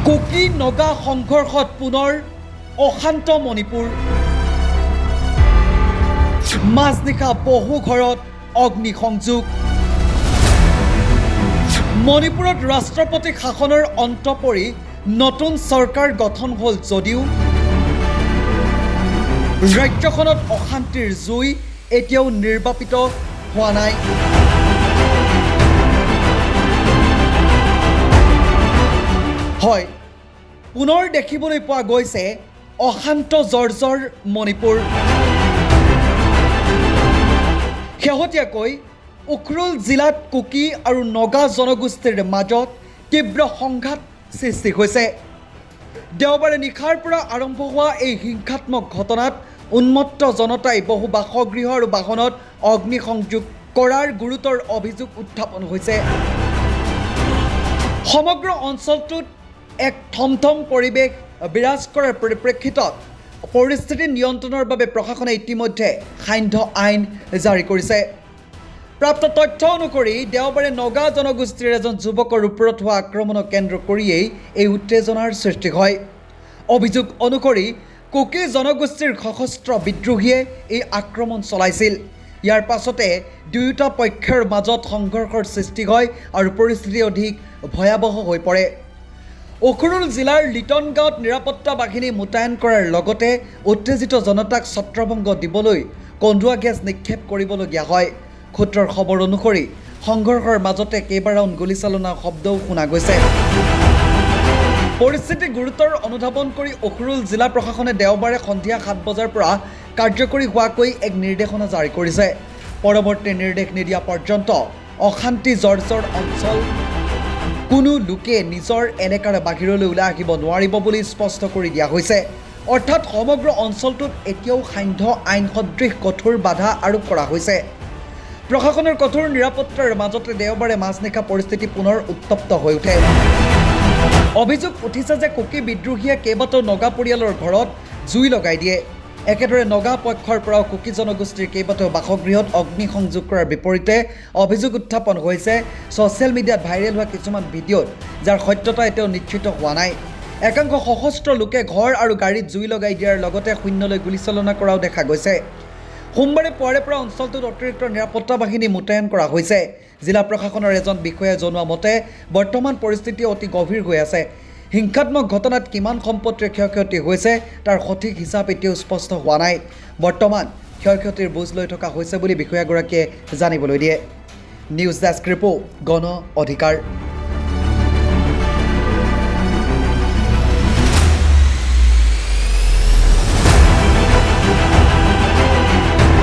কুকি নগা সংঘৰ্ষত পুনৰ অশান্ত মণিপুৰ। মাজনিশা বহু ঘৰত অগ্নিসংযোগ। মণিপুৰত ৰাষ্ট্ৰপতি শাসনৰ অন্ত পৰি নতুন চৰকাৰ গঠন হ'ল যদিও ৰাজ্যখনত অশান্তিৰ জুই এতিয়াও নিৰ্বাপিত হোৱা নাই। হয়, পুনৰ দেখিবলৈ পোৱা গৈছে অশান্ত জৰ্জৰ মণিপুৰ। শেহতীয়াকৈ উখৰুল জিলাত কুকি আৰু নগা জনগোষ্ঠীৰ মাজত তীব্ৰ সংঘাত সৃষ্টি হৈছে। দেওবাৰে নিশাৰ পৰা আৰম্ভ হোৱা এই হিংসাত্মক ঘটনাত উন্মত্ত জনতাই বহু বাসগৃহ আৰু বাহনত অগ্নিসংযোগ কৰাৰ গুৰুতৰ অভিযোগ উত্থাপন হৈছে। সমগ্ৰ অঞ্চলটোত এক থমথম পৰিৱেশ বিৰাজ কৰাৰ পৰিপ্ৰেক্ষিতত পৰিস্থিতি নিয়ন্ত্ৰণৰ বাবে প্ৰশাসনে ইতিমধ্যে সান্ধ্য আইন জাৰি কৰিছে। প্ৰাপ্ত তথ্য অনুসৰি দেওবাৰে নগা জনগোষ্ঠীৰ এজন যুৱকৰ ওপৰত হোৱা আক্ৰমণক কেন্দ্ৰ কৰিয়েই এই উত্তেজনাৰ সৃষ্টি হয়। অভিযোগ অনুসৰি কুকি জনগোষ্ঠীৰ সশস্ত্ৰ বিদ্ৰোহীয়ে এই আক্ৰমণ চলাইছিল। ইয়াৰ পাছতে দুয়োটা পক্ষৰ মাজত সংঘৰ্ষৰ সৃষ্টি হয় আৰু পৰিস্থিতি অধিক ভয়াৱহ হৈ পৰে। উখৰুল জিলাৰ লিটন গাঁৱত নিৰাপত্তা বাহিনী মোতায়েন কৰাৰ লগতে উত্তেজিত জনতাক ছত্ৰভংগ দিবলৈ কন্দুৱা গেছ নিক্ষেপ কৰিবলগীয়া হয়। সূত্ৰৰ খবৰ অনুসৰি সংঘৰ্ষৰ মাজতে কেইবা ৰাউণ্ড গুলীচালনাৰ শব্দও শুনা গৈছে। পৰিস্থিতি গুৰুতৰ অনুধাৱন কৰি উখৰুল জিলা প্ৰশাসনে দেওবাৰে সন্ধিয়া 7 বজাৰ পৰা কাৰ্যকৰী হোৱাকৈ এক নিৰ্দেশনা জাৰি কৰিছে। পৰৱৰ্তী নিৰ্দেশ নিদিয়া পৰ্যন্ত অশান্তি জৰ্জৰ অঞ্চল কোনো লোকে নিজৰ এলেকাৰ বাহিৰলৈ ওলাই আহিব নোৱাৰিব বুলি স্পষ্ট কৰি দিয়া হৈছে। অৰ্থাৎ সমগ্ৰ অঞ্চলটোত এতিয়াও সান্ধ্য আইন সদৃশ কঠোৰ বাধা আৰোপ কৰা হৈছে। প্ৰশাসনৰ কঠোৰ নিৰাপত্তাৰ মাজতে দেওবাৰে মাজনিশা পৰিস্থিতি পুনৰ উত্তপ্ত হৈ উঠে। অভিযোগ উঠিছে যে কুকি বিদ্ৰোহীয়ে কেইবাটাও নগা পৰিয়ালৰ ঘৰত জুই লগাই দিয়ে। একেদৰে নগা পক্ষৰ পৰাও কুকি জনগোষ্ঠীৰ কেইবাটাও বাসগৃহত অগ্নিসংযোগ কৰাৰ বিপৰীতে অভিযোগ উত্থাপন হৈছে ছ'চিয়েল মিডিয়াত ভাইৰেল হোৱা কিছুমান ভিডিঅ'ত, যাৰ সত্যতা এতিয়াও নিশ্চিত হোৱা নাই। একাংশ সশস্ত্ৰ লোকে ঘৰ আৰু গাড়ীত জুই লগাই দিয়াৰ লগতে শূন্যলৈ গুলীচালনা কৰাও দেখা গৈছে। সোমবাৰে পুৱাৰে পৰা অঞ্চলটোত অতিৰিক্ত নিৰাপত্তা বাহিনী মোতায়েন কৰা হৈছে। জিলা প্ৰশাসনৰ এজন বিষয়াই জনোৱা মতে বৰ্তমান পৰিস্থিতি অতি গভীৰ হৈ আছে। হিংসাত্মক ঘটনাত কিমান সম্পত্তিৰ ক্ষয়ক্ষতি হৈছে তাৰ সঠিক হিচাপ এতিয়াও স্পষ্ট হোৱা নাই। বৰ্তমান ক্ষয়ক্ষতিৰ বুজ লৈ থকা হৈছে বুলি বিষয়াগৰাকীয়ে জানিবলৈ দিয়ে। নিউজ ডেস্ক ৰিপৰ্ট, গণ অধিকাৰ।